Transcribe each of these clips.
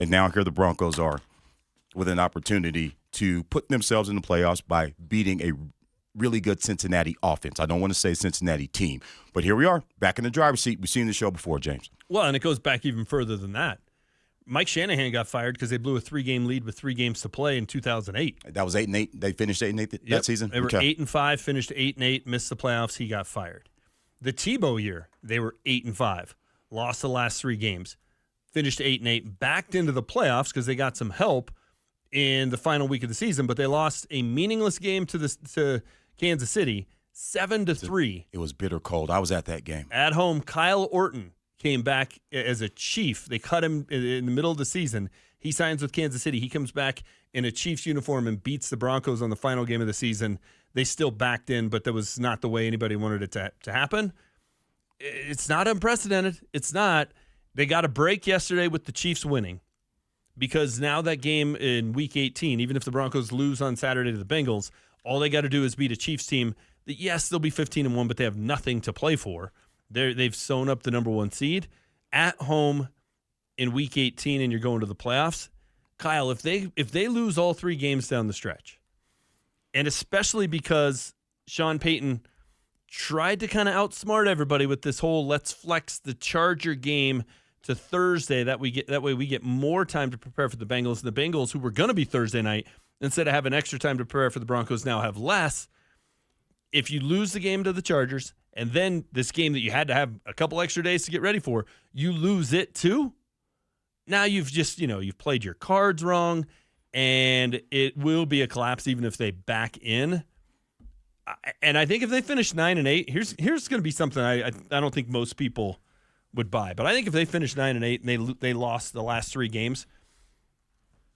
And now here the Broncos are with an opportunity to put themselves in the playoffs by beating a really good Cincinnati offense. I don't want to say Cincinnati team, but here we are, back in the driver's seat. We've seen the show before, James. Well, and it goes back even further than that. Mike Shanahan got fired because they blew a 3-game lead with 3 games to play in 2008. That was 8-8. They finished 8-8 that season? They were 8-5, finished 8-8, missed the playoffs. He got fired. The Tebow year, they were 8-5, lost the last 3 games, finished 8-8, backed into the playoffs because they got some help in the final week of the season, but they lost a meaningless game to Kansas City, 7-3. It was bitter cold. I was at that game. At home, Kyle Orton came back as a Chief. They cut him in the middle of the season. He signs with Kansas City. He comes back in a Chiefs uniform and beats the Broncos on the final game of the season. They still backed in, but that was not the way anybody wanted it to happen. It's not unprecedented. It's not. They got a break yesterday with the Chiefs winning because now that game in Week 18, even if the Broncos lose on Saturday to the Bengals, all they got to do is beat a Chiefs team that, yes, they'll be 15-1, but they have nothing to play for. They've sewn up the number 1 seed at home in Week 18, and you're going to the playoffs. Kyle, if they lose all 3 games down the stretch, and especially because Sean Payton tried to kind of outsmart everybody with this whole let's flex the Charger game to Thursday, that way we get more time to prepare for the Bengals. And the Bengals, who were going to be Thursday night, instead of having extra time to prepare for the Broncos, now have less. If you lose the game to the Chargers, and then this game that you had to have a couple extra days to get ready for, you lose it too, now you've played your cards wrong, and it will be a collapse even if they back in. And I think if they finish 9-8, here's going to be something I don't think most people would buy. But I think if they finish 9-8 and they lost the last 3 games,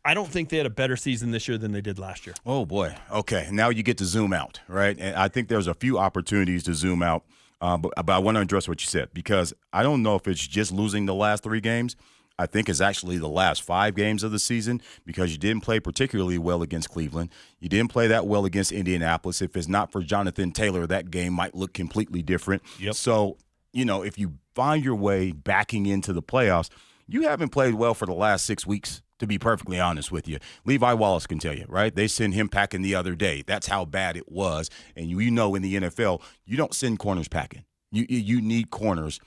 I don't think they had a better season this year than they did last year. Oh, boy. Okay, now you get to zoom out, right? And I think there's a few opportunities to zoom out, but I want to address what you said because I don't know if it's just losing the last 3 games. I think it's actually the last 5 games of the season because you didn't play particularly well against Cleveland. You didn't play that well against Indianapolis. If it's not for Jonathan Taylor, that game might look completely different. Yep. So, if you find your way backing into the playoffs, you haven't played well for the last 6 weeks, to be perfectly honest with you. Levi Wallace can tell you, right? They sent him packing the other day. That's how bad it was. And in the NFL, you don't send corners packing. You need corners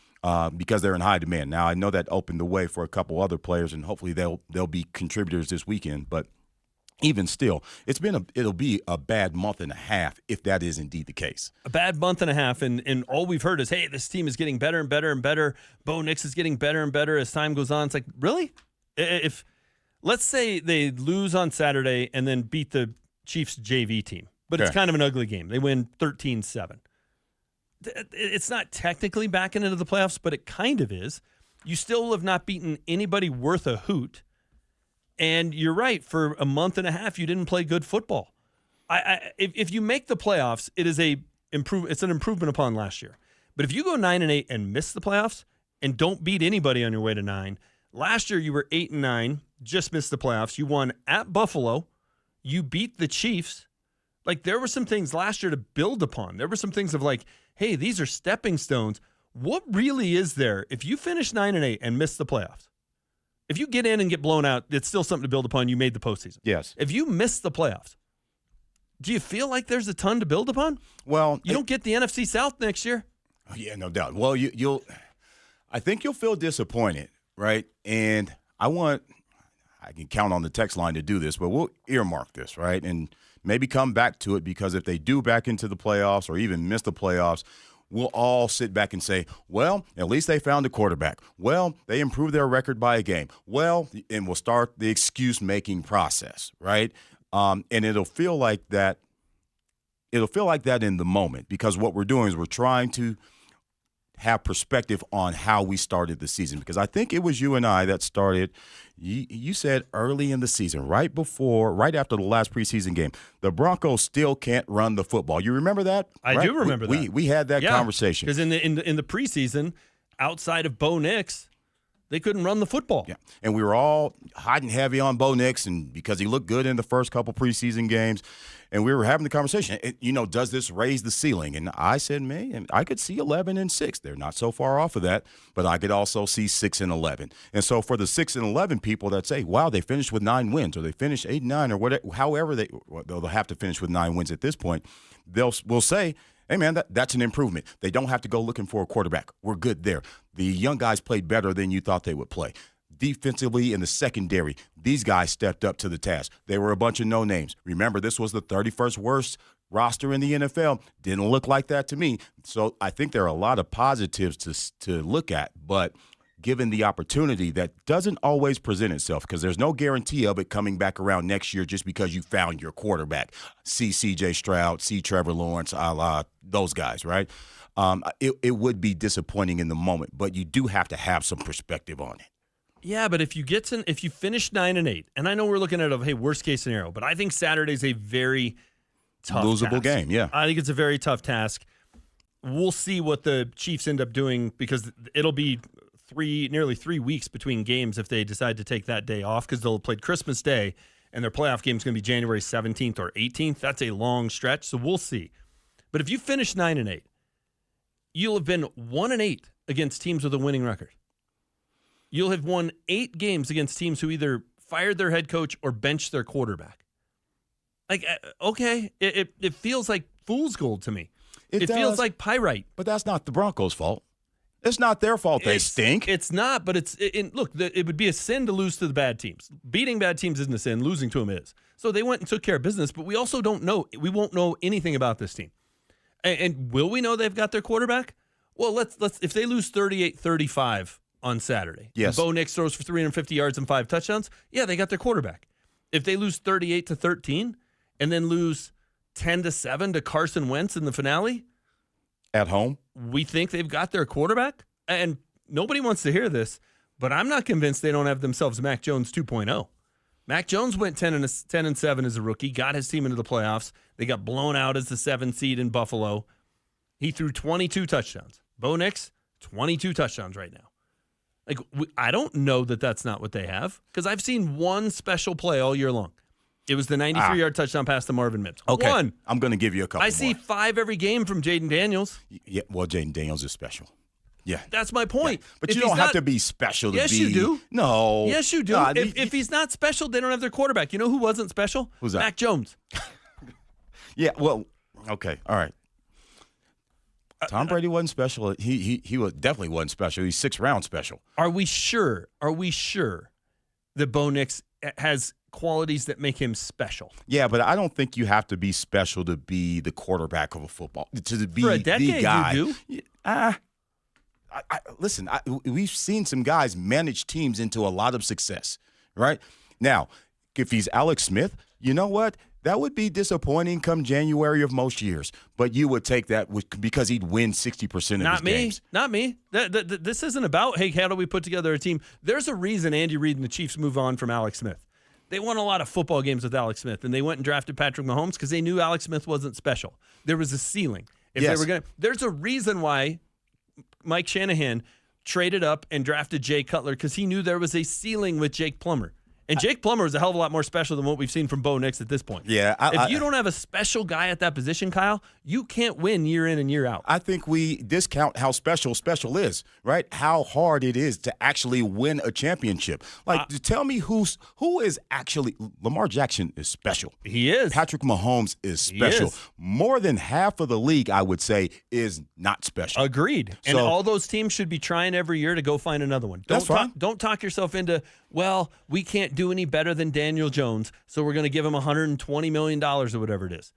because they're in high demand. Now, I know that opened the way for a couple other players, and hopefully they'll be contributors this weekend. But even still, it'll be a bad month and a half if that is indeed the case. A bad month and a half, and all we've heard is, hey, this team is getting better and better and better. Bo Nix is getting better and better as time goes on. It's like, really? If let's say they lose on Saturday and then beat the Chiefs JV team, but it's kind of an ugly game. They win 13-7. It's not technically backing into the playoffs, but it kind of is. You still have not beaten anybody worth a hoot. And you're right, for a month and a half, you didn't play good football. If you make the playoffs, it's an improvement upon last year. But if you go 9-8 and miss the playoffs and don't beat anybody on your way to 9, last year you were 8-9, just missed the playoffs. You won at Buffalo. You beat the Chiefs. Like, there were some things last year to build upon. There were some things of like, hey, these are stepping stones. What really is there if you finish 9-8 and miss the playoffs? If you get in and get blown out, it's still something to build upon. You made the postseason. Yes. If you miss the playoffs, do you feel like there's a ton to build upon? Well, you don't get the NFC South next year. Oh, yeah, no doubt. Well, I think you'll feel disappointed, right? And I can count on the text line to do this, but we'll earmark this, right? And maybe come back to it because if they do back into the playoffs or even miss the playoffs, we'll all sit back and say, well, at least they found a quarterback. Well, they improved their record by a game. Well, and we'll start the excuse-making process, right? And it'll feel like that. It'll feel like that in the moment because what we're doing is we're trying to have perspective on how we started the season because I think it was you and I that started. You said early in the season, right after the last preseason game, the Broncos still can't run the football. You remember that? I do remember that. We had that conversation because in the preseason, outside of Bo Nix, They couldn't run the football. Yeah, and we were all hot and heavy on Bo Nix, and because he looked good in the first couple preseason games, and we were having the conversation. Does this raise the ceiling? And I said, man, I could see 11-6. They're not so far off of that, but I could also see 6-11. And so for the 6-11 people that say, wow, they finished with 9 wins, or they finished 8-9, or whatever, however they'll have to finish with 9 wins at this point, we'll say, hey, man, that's an improvement. They don't have to go looking for a quarterback. We're good there. The young guys played better than you thought they would play. Defensively in the secondary, these guys stepped up to the task. They were a bunch of no-names. Remember, this was the 31st worst roster in the NFL. Didn't look like that to me. So I think there are a lot of positives to look at, but given the opportunity, that doesn't always present itself because there's no guarantee of it coming back around next year just because you found your quarterback. See C.J. Stroud, see Trevor Lawrence, a la those guys, right? It would be disappointing in the moment, but you do have to have some perspective on it. Yeah, but if you finish 9-8, and I know we're looking at a worst case scenario, but I think Saturday's a very tough losable task. game. Yeah, I think it's a very tough task. We'll see what the Chiefs end up doing because it'll be nearly 3 weeks between games if they decide to take that day off because they'll have played Christmas Day and their playoff game is going to be January 17th or 18th. That's a long stretch, so we'll see. But if you finish 9-8, you'll have been 1-8 against teams with a winning record. You'll have won 8 games against teams who either fired their head coach or benched their quarterback. Okay, it feels like fool's gold to me. It feels like pyrite. But that's not the Broncos' fault. It's not their fault they stink. It's not, but look, it would be a sin to lose to the bad teams. Beating bad teams isn't a sin. Losing to them is. So they went and took care of business, but we also don't know. We won't know anything about this team. And will we know they've got their quarterback? Well, let's if they lose 38-35 on Saturday. Yes. Bo Nix throws for 350 yards and 5 touchdowns. Yeah, they got their quarterback. If they lose 38-13 and then lose 10-7 to Carson Wentz in the finale at home, we think they've got their quarterback. And nobody wants to hear this, but I'm not convinced they don't have themselves Mac Jones 2.0. Mac Jones went 10-7 as a rookie, got his team into the playoffs. They got blown out as the 7th seed in Buffalo. He threw 22 touchdowns. Bo Nix, 22 touchdowns right now. I don't know that that's not what they have because I've seen one special play all year long. It was the 93-yard touchdown pass to Marvin Mims. Okay. One. I'm going to give you a couple I see 5 every game from Jaden Daniels. Yeah, well, Jaden Daniels is special. Yeah. That's my point. Yeah. But you don't have to be special to be. Yes, you do. No. Yes, you do. No, if he's not special, they don't have their quarterback. You know who wasn't special? Who's that? Mac Jones. Yeah, well, okay. All right. Tom Brady wasn't special. He definitely wasn't special. He's 6th round special. Are we sure that Bo Nix has qualities that make him special? Yeah, but I don't think you have to be special to be the quarterback of a football. To be For a decade, the guy. you do. Listen, we've seen some guys manage teams into a lot of success, right? Now, if he's Alex Smith, you know what? That would be disappointing come January of most years. But you would take that because he'd win 60% of his games. Not me. This isn't about, hey, how do we put together a team? There's a reason Andy Reid and the Chiefs move on from Alex Smith. They won a lot of football games with Alex Smith, and they went and drafted Patrick Mahomes because they knew Alex Smith wasn't special. There was a ceiling. There's a reason why Mike Shanahan traded up and drafted Jay Cutler because he knew there was a ceiling with Jake Plummer. And Jake Plummer is a hell of a lot more special than what we've seen from Bo Nix at this point. Yeah. If you don't have a special guy at that position, Kyle, you can't win year in and year out. I think we discount how special is, right? How hard it is to actually win a championship. Tell me who is actually – Lamar Jackson is special. He is. Patrick Mahomes is special. More than half of the league, I would say, is not special. Agreed. And all those teams should be trying every year to go find another one. Don't talk yourself into, well, we can't do any better than Daniel Jones, so we're going to give him $120 million or whatever it is.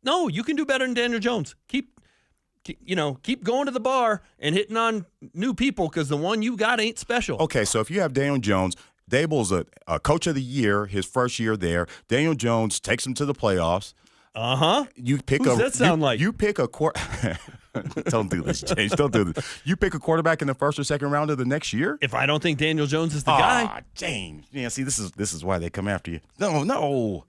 No, you can do better than Daniel Jones. Keep going to the bar and hitting on new people because the one you got ain't special. Okay, so if you have Daniel Jones, Dable's a coach of the year, his first year there. Daniel Jones takes him to the playoffs. You pick Who's that sound like? You pick a Don't do this, James. Don't do this. You pick a quarterback in the 1st or 2nd round of the next year? If I don't think Daniel Jones is the guy. James. Yeah, see, this is why they come after you. No.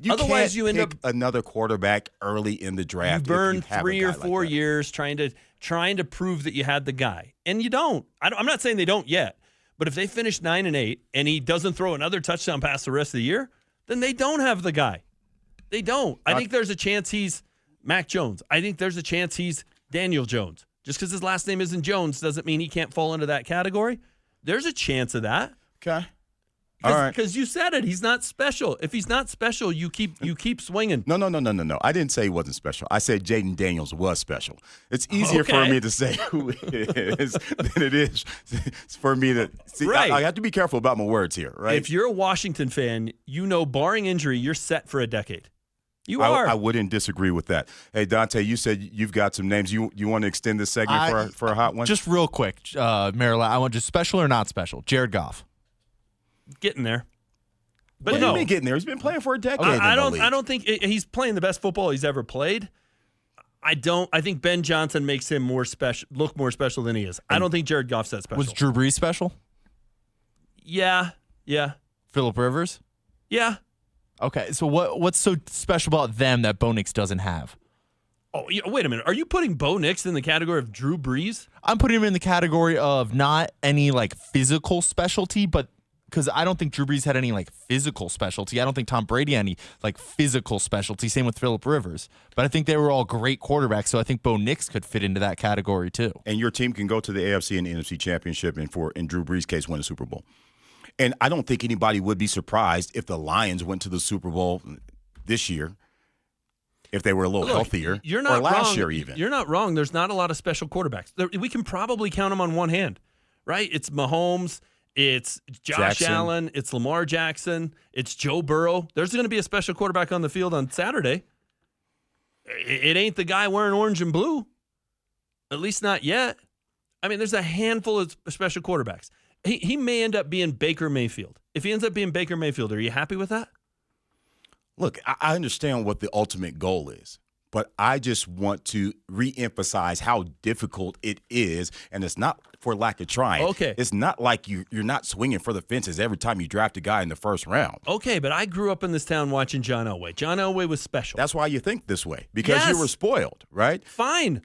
Otherwise, you end up another quarterback early in the draft. You burn 3 or 4 years trying to prove that you had the guy, and you don't. I'm not saying they don't yet, But if they finish 9-8 and he doesn't throw another touchdown pass the rest of the year, then they don't have the guy. They don't. I think there's a chance he's Mac Jones. I think there's a chance he's Daniel Jones. Just because his last name isn't Jones doesn't mean he can't fall into that category. There's a chance of that. Okay. All right. Because you said it. He's not special. If he's not special, you keep swinging. No. I didn't say he wasn't special. I said Jaden Daniels was special. It's easier for me to say who he is than it is for me to see. Right. I have to be careful about my words here, right? If you're a Washington fan, you know, barring injury, you're set for a decade. You are. I wouldn't disagree with that. Hey, Dante, you said you've got some names. You want to extend this segment for a hot one? Just real quick, Maryland, I want just special or not special? Jared Goff. Getting there. But what do you mean getting there? He's been playing for a decade. I don't think he's playing the best football he's ever played. I think Ben Johnson makes him look more special than he is. I don't think Jared Goff's that special. Was Drew Brees special? Yeah. Phillip Rivers? Yeah. Okay, so what's so special about them that Bo Nix doesn't have? Oh, wait a minute. Are you putting Bo Nix in the category of Drew Brees? I'm putting him in the category of not any like physical specialty, but because I don't think Drew Brees had any like physical specialty. I don't think Tom Brady had any like physical specialty. Same with Phillip Rivers. But I think they were all great quarterbacks, so I think Bo Nix could fit into that category too. And your team can go to the AFC and the NFC championship and in Drew Brees' case, win a Super Bowl. And I don't think anybody would be surprised if the Lions went to the Super Bowl this year, if they were a little healthier, you're not or last wrong. year even. You're not wrong. There's not a lot of special quarterbacks. We can probably count them on one hand, right? It's Mahomes. It's Josh Allen. It's Lamar Jackson. It's Joe Burrow. There's going to be a special quarterback on the field on Saturday. It ain't the guy wearing orange and blue, at least not yet. I mean, there's a handful of special quarterbacks. He may end up being Baker Mayfield. If he ends up being Baker Mayfield, are you happy with that? Look, I understand what the ultimate goal is, but I just want to reemphasize how difficult it is, and it's not for lack of trying. Okay. It's not like you're not swinging for the fences every time you draft a guy in the first round. Okay, but I grew up in this town watching John Elway. John Elway was special. That's why you think this way, because you were spoiled, right? Fine.